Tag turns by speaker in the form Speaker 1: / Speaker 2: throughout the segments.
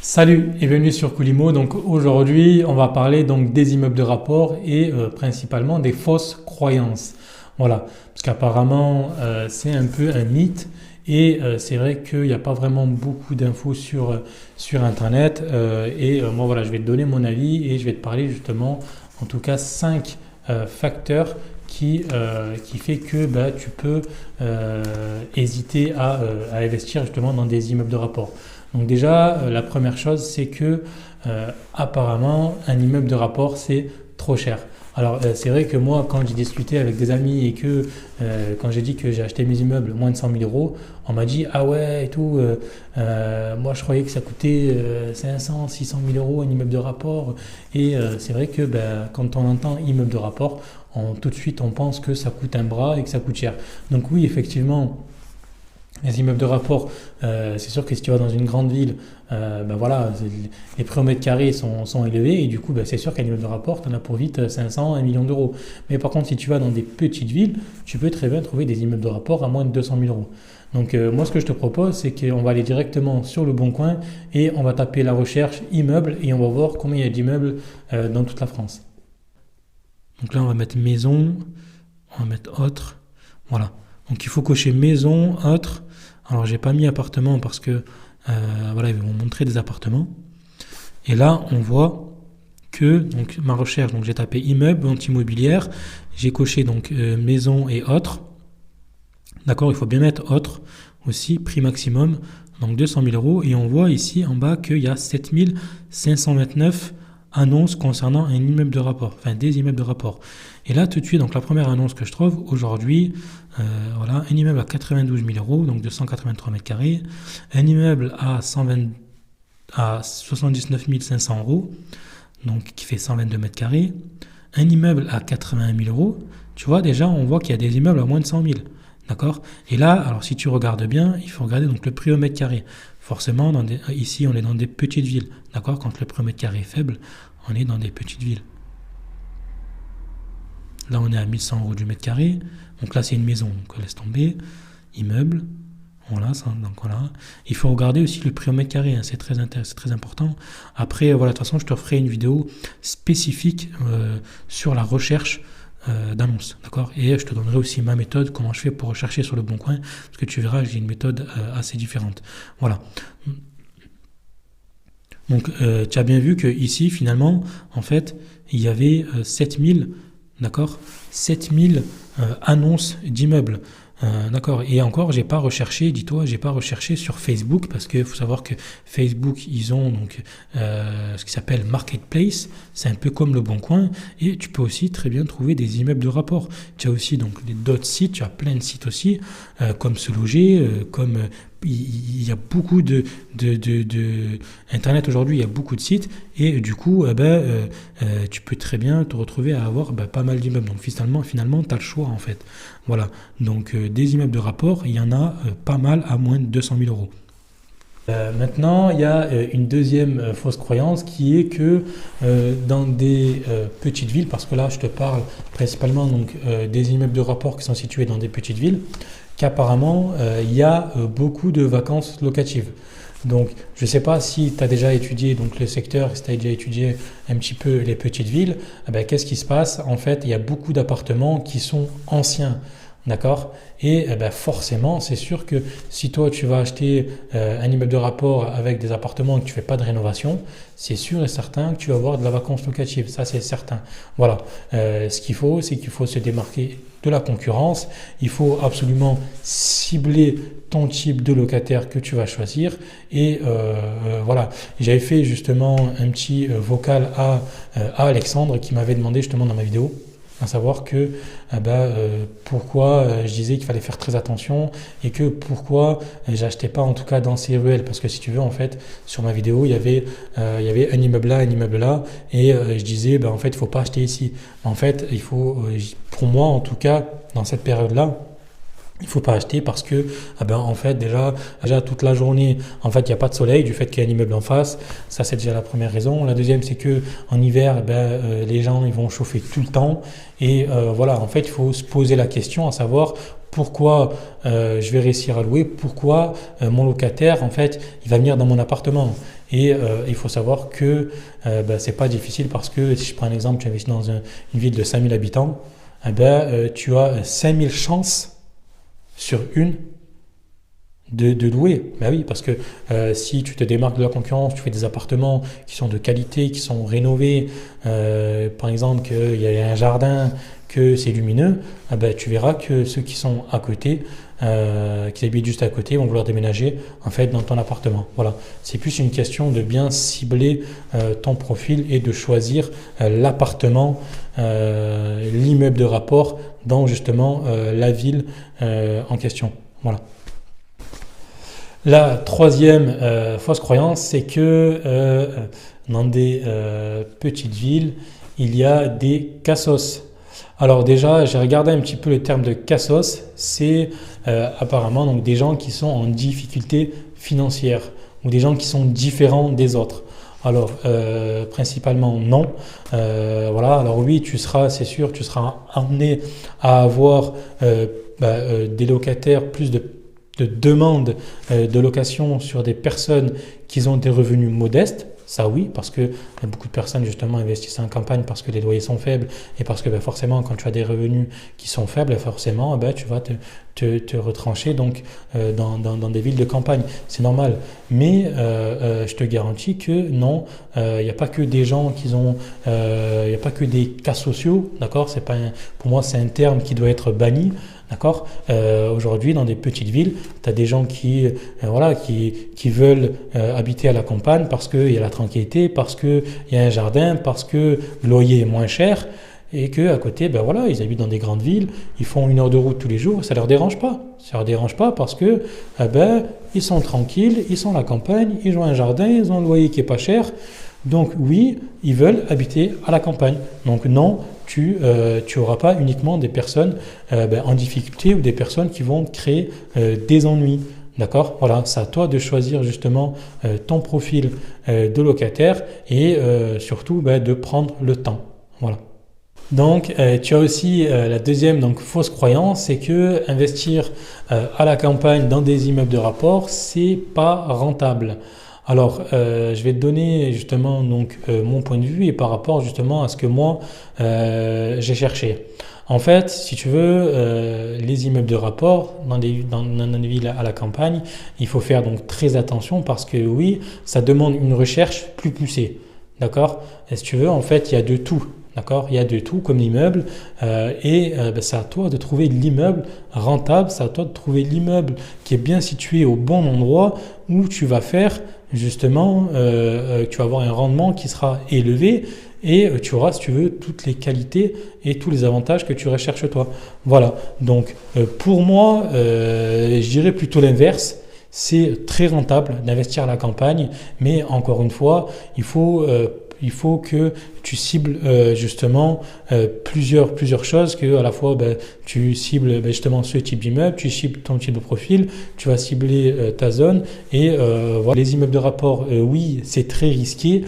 Speaker 1: Salut et bienvenue sur Coolimo. Donc aujourd'hui, on va parler donc des immeubles de rapport et principalement des fausses croyances. Voilà, parce qu'apparemment c'est un peu un mythe et c'est vrai qu'il n'y a pas vraiment beaucoup d'infos sur Internet. Moi voilà, je vais te donner mon avis et je vais te parler justement, en tout cas 5 facteurs qui fait que tu peux hésiter à investir justement dans des immeubles de rapport. Donc déjà, la première chose, c'est que apparemment, un immeuble de rapport, c'est trop cher. Alors, c'est vrai que moi, quand j'ai discuté avec des amis et que quand j'ai dit que j'ai acheté mes immeubles moins de 100 000 euros, on m'a dit, ah ouais, et tout, moi je croyais que ça coûtait 500, 600 000 euros un immeuble de rapport. Et c'est vrai que quand on entend immeuble de rapport, tout de suite, on pense que ça coûte un bras et que ça coûte cher. Donc oui, effectivement, les immeubles de rapport, c'est sûr que si tu vas dans une grande ville, voilà, les prix au mètre carré sont élevés et du coup, c'est sûr qu'un immeuble de rapport, tu en as pour vite 500, 1 million d'euros. Mais par contre, si tu vas dans des petites villes, tu peux très bien trouver des immeubles de rapport à moins de 200 000 euros. Donc moi, ce que je te propose, c'est qu'on va aller directement sur le Bon Coin et on va taper la recherche immeuble et on va voir combien il y a d'immeubles dans toute la France. Donc là, on va mettre maison, on va mettre autre, voilà. Donc il faut cocher maison, autre. Alors j'ai pas mis appartement parce que voilà, ils vont montrer des appartements. Et là, on voit que donc ma recherche, donc j'ai tapé immeuble, vente immobilière, j'ai coché donc maison et autres. D'accord, il faut bien mettre autre aussi, prix maximum, donc 200 000 euros. Et on voit ici en bas qu'il y a 7 529 annonces concernant un immeuble de rapport, enfin des immeubles de rapport. Et là, tout de suite, donc la première annonce que je trouve aujourd'hui, voilà, un immeuble à 92 000 euros, donc 283 mètres carrés, un immeuble à 79 500 euros, donc qui fait 122 mètres carrés, un immeuble à 81 000 euros. Tu vois, déjà, on voit qu'il y a des immeubles à moins de 100 000. D'accord? Et là, alors si tu regardes bien, il faut regarder donc le prix au mètre carré. Forcément, ici, on est dans des petites villes. D'accord? Quand le prix au mètre carré est faible, on est dans des petites villes. Là, on est à 1100 euros du mètre carré. Donc là, c'est une maison. Donc laisse tomber. Immeuble. Voilà, donc voilà. Il faut regarder aussi le prix au mètre carré. Hein, c'est très important. Après, voilà, de toute façon, je te ferai une vidéo spécifique sur la recherche d'annonces, d'accord? Et je te donnerai aussi ma méthode, comment je fais pour rechercher sur le Bon Coin, parce que tu verras, j'ai une méthode assez différente. Voilà. Donc, tu as bien vu que ici, finalement, en fait, il y avait 7000, d'accord? 7000 annonces d'immeubles. D'accord. Et encore, j'ai pas recherché, dis-toi, j'ai pas recherché sur Facebook parce qu'il faut savoir que Facebook, ils ont donc ce qui s'appelle Marketplace. C'est un peu comme le Bon Coin. Et tu peux aussi très bien trouver des immeubles de rapport. Tu as aussi donc d'autres sites, tu as plein de sites aussi, comme Se Loger, comme il y a beaucoup de Internet aujourd'hui, il y a beaucoup de sites et du coup, tu peux très bien te retrouver à avoir pas mal d'immeubles. Donc finalement, tu as le choix en fait. Voilà, donc des immeubles de rapport, il y en a pas mal à moins de 200 000 euros. Maintenant, il y a une deuxième fausse croyance qui est que dans des petites villes, parce que là je te parle principalement donc, des immeubles de rapport qui sont situés dans des petites villes, qu'apparemment il y a beaucoup de vacances locatives. Donc je ne sais pas si tu as déjà étudié donc, le secteur, si tu as déjà étudié un petit peu les petites villes, qu'est-ce qui se passe? En fait, il y a beaucoup d'appartements qui sont anciens. D'accord? Et forcément, c'est sûr que si toi tu vas acheter un immeuble de rapport avec des appartements et que tu fais pas de rénovation, c'est sûr et certain que tu vas avoir de la vacance locative. Ça, c'est certain. Voilà. Ce qu'il faut, c'est qu'il faut se démarquer de la concurrence. Il faut absolument cibler ton type de locataire que tu vas choisir. Et voilà. J'avais fait justement un petit vocal à Alexandre qui m'avait demandé justement dans ma vidéo. À savoir que pourquoi je disais qu'il fallait faire très attention et que pourquoi j'achetais pas en tout cas dans ces ruelles, parce que si tu veux en fait sur ma vidéo il y avait un immeuble là et je disais en fait il faut pas acheter ici. En fait il faut pour moi en tout cas dans cette période là il faut pas acheter parce que en fait déjà toute la journée en fait il n'y a pas de soleil du fait qu'il y a un immeuble en face. Ça c'est déjà la première raison. La deuxième c'est que en hiver les gens ils vont chauffer tout le temps et voilà en fait il faut se poser la question à savoir pourquoi je vais réussir à louer, pourquoi mon locataire en fait il va venir dans mon appartement. Et il faut savoir que c'est pas difficile parce que si je prends un exemple, tu investis dans une ville de 5000 habitants, tu as 5000 chances sur une de louer. Ben oui, parce que si tu te démarques de la concurrence, tu fais des appartements qui sont de qualité, qui sont rénovés, par exemple qu'il y a un jardin, que c'est lumineux, tu verras que ceux qui sont à côté, qui habitent juste à côté, vont vouloir déménager en fait dans ton appartement. Voilà, c'est plus une question de bien cibler ton profil et de choisir l'appartement, l'immeuble de rapport dans justement la ville en question. Voilà. La troisième fausse croyance, c'est que dans des petites villes, il y a des cassos. Alors déjà, j'ai regardé un petit peu le terme de cassos, c'est apparemment donc des gens qui sont en difficulté financière ou des gens qui sont différents des autres. Alors, principalement non. Voilà. Alors oui, c'est sûr, tu seras amené à avoir des locataires, plus de demandes de location sur des personnes qui ont des revenus modestes. Ça oui, parce que beaucoup de personnes justement investissent en campagne parce que les loyers sont faibles et parce que forcément quand tu as des revenus qui sont faibles, forcément tu vas te retrancher donc dans des villes de campagne. C'est normal. Mais je te garantis que non, il n'y a pas que des gens qui ont, il n'y a pas que des cas sociaux, d'accord? C'est pas pour moi c'est un terme qui doit être banni. D'accord. Aujourd'hui, dans des petites villes, tu as des gens qui veulent habiter à la campagne parce qu'il y a la tranquillité, parce qu'il y a un jardin, parce que le loyer est moins cher et qu'à côté, ils habitent dans des grandes villes, ils font 1 heure de route tous les jours, ça leur dérange pas. Ça leur dérange pas parce que ils sont tranquilles, ils sont à la campagne, ils ont un jardin, ils ont un loyer qui est pas cher. Donc oui, ils veulent habiter à la campagne. Donc non, tu n'auras pas uniquement des personnes en difficulté ou des personnes qui vont créer des ennuis. D'accord? Voilà, c'est à toi de choisir justement ton profil de locataire et surtout de prendre le temps. Voilà. Donc, tu as aussi la deuxième fausse croyance, c'est que investir à la campagne dans des immeubles de rapport, c'est pas rentable. Alors, je vais te donner justement mon point de vue et par rapport justement à ce que moi j'ai cherché. En fait, si tu veux, les immeubles de rapport dans des villes à la campagne, il faut faire donc très attention parce que oui, ça demande une recherche plus poussée. D'accord? Et si tu veux, en fait, il y a de tout. D'accord? Il y a de tout comme immeuble c'est à toi de trouver l'immeuble rentable, c'est à toi de trouver l'immeuble qui est bien situé au bon endroit où tu vas faire justement, tu vas avoir un rendement qui sera élevé et tu auras, si tu veux, toutes les qualités et tous les avantages que tu recherches toi. Voilà, donc pour moi, je dirais plutôt l'inverse. C'est très rentable d'investir à la campagne, mais encore une fois, il faut que tu cibles justement plusieurs choses, que à la fois tu cibles justement ce type d'immeuble, tu cibles ton type de profil, tu vas cibler ta zone et voilà. Les immeubles de rapport, oui, c'est très risqué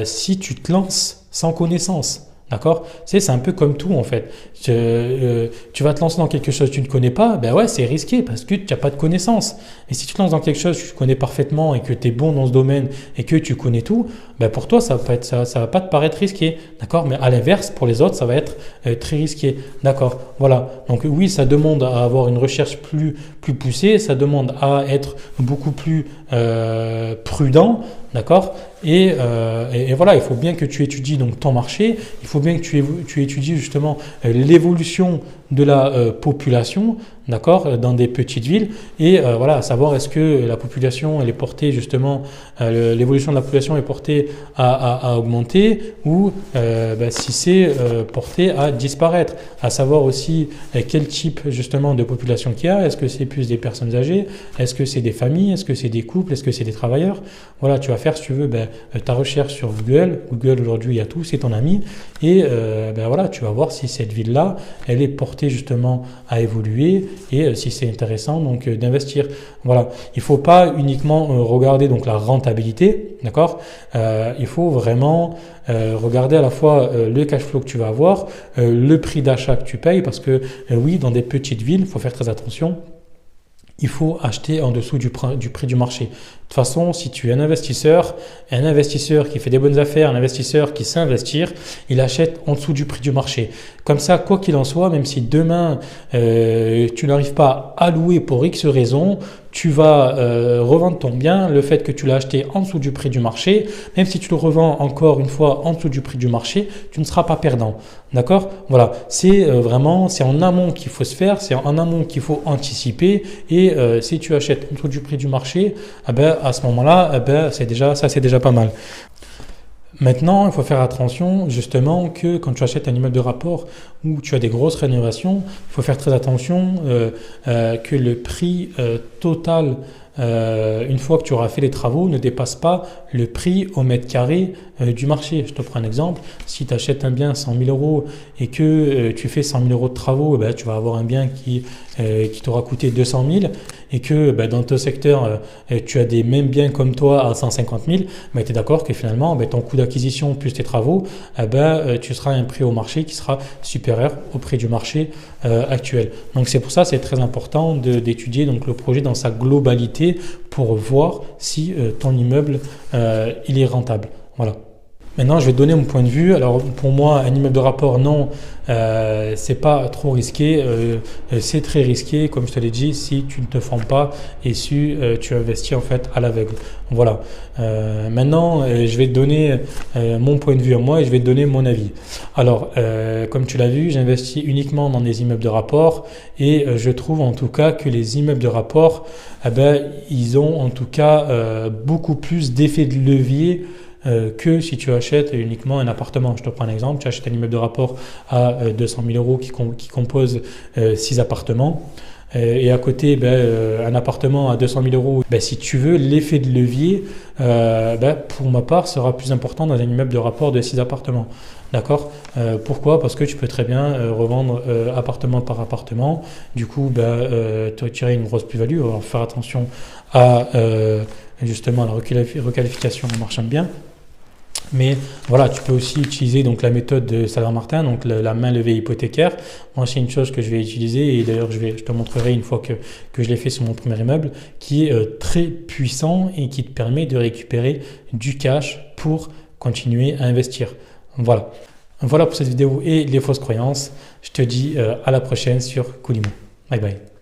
Speaker 1: si tu te lances sans connaissance. D'accord? C'est un peu comme tout en fait. Tu vas te lancer dans quelque chose que tu ne connais pas, c'est risqué parce que tu n'as pas de connaissances. Et si tu te lances dans quelque chose que tu connais parfaitement et que tu es bon dans ce domaine et que tu connais tout, pour toi ça va pas te paraître risqué. D'accord? Mais à l'inverse, pour les autres, ça va être très risqué. D'accord? Voilà. Donc oui, ça demande à avoir une recherche plus poussée, ça demande à être beaucoup plus prudent. D'accord? Et voilà, il faut bien que tu étudies donc ton marché, il faut bien que tu étudies justement l'évolution de la population, d'accord, dans des petites villes et voilà, savoir est-ce que la population elle est portée justement, l'évolution de la population est portée à augmenter ou si c'est porté à disparaître, à savoir aussi quel type justement de population qu'il y a, est-ce que c'est plus des personnes âgées, est-ce que c'est des familles, est-ce que c'est des couples, est-ce que c'est des travailleurs. Voilà, tu vas faire si tu veux ta recherche sur Google aujourd'hui il y a tout, c'est ton ami et voilà, tu vas voir si cette ville-là elle est portée justement à évoluer et si c'est intéressant donc d'investir. Voilà, il faut pas uniquement regarder donc la rentabilité, d'accord, il faut vraiment regarder à la fois le cash flow que tu vas avoir, le prix d'achat que tu payes parce que oui, dans des petites villes, il faut faire très attention. Il faut acheter en dessous du prix du marché. toute façon, si tu es un investisseur qui fait des bonnes affaires, un investisseur qui sait investir, il achète en dessous du prix du marché. Comme ça, quoi qu'il en soit, même si demain tu n'arrives pas à louer pour X raison, tu vas revendre ton bien. Le fait que tu l'as acheté en dessous du prix du marché, même si tu le revends encore une fois en dessous du prix du marché, tu ne seras pas perdant. D'accord? Voilà, c'est vraiment, c'est en amont qu'il faut se faire, c'est en amont qu'il faut anticiper. Et si tu achètes en dessous du prix du marché, eh ben, à ce moment-là, eh ben, c'est déjà pas mal. Maintenant, il faut faire attention justement que quand tu achètes un immeuble de rapport où tu as des grosses rénovations, il faut faire très attention que le prix total, une fois que tu auras fait les travaux, ne dépasse pas le prix au mètre carré du marché. Je te prends un exemple. Si tu achètes un bien 100 000 euros et que tu fais 100 000 euros de travaux, ben, tu vas avoir un bien qui t'aura coûté 200 000 et que dans ton secteur, tu as des mêmes biens comme toi à 150 000, ben, tu es d'accord que finalement, ton coût d'acquisition plus tes travaux, tu seras à un prix au marché qui sera supérieur au prix du marché actuel. Donc c'est pour ça c'est très important d'étudier donc, le projet dans sa globalité pour voir si ton immeuble il est rentable. Voilà. Maintenant, je vais te donner mon point de vue. Alors, pour moi, un immeuble de rapport, non, c'est pas trop risqué. C'est très risqué, comme je te l'ai dit, si tu ne te formes pas et si tu investis en fait à l'aveugle. Voilà. Maintenant, je vais te donner mon point de vue à moi et je vais te donner mon avis. Alors, comme tu l'as vu, j'investis uniquement dans des immeubles de rapport et je trouve en tout cas que les immeubles de rapport, ils ont en tout cas beaucoup plus d'effet de levier que si tu achètes uniquement un appartement. Je te prends un exemple, tu achètes un immeuble de rapport à 200 000 euros qui compose 6 appartements. Et à côté, un appartement à 200 000 euros, si tu veux, l'effet de levier, pour ma part, sera plus important dans un immeuble de rapport de 6 appartements. D'accord? Pourquoi? Parce que tu peux très bien revendre appartement par appartement. Du coup, tu tirer une grosse plus-value. Alors, faire attention à justement la requalification en marchand bien. Mais voilà, tu peux aussi utiliser donc la méthode de Saller-Martin, donc la main levée hypothécaire. Moi, c'est une chose que je vais utiliser et d'ailleurs je te montrerai une fois que je l'ai fait sur mon premier immeuble, qui est très puissant et qui te permet de récupérer du cash pour continuer à investir. Voilà. Voilà pour cette vidéo et les fausses croyances. Je te dis à la prochaine sur Coolimo. Bye bye.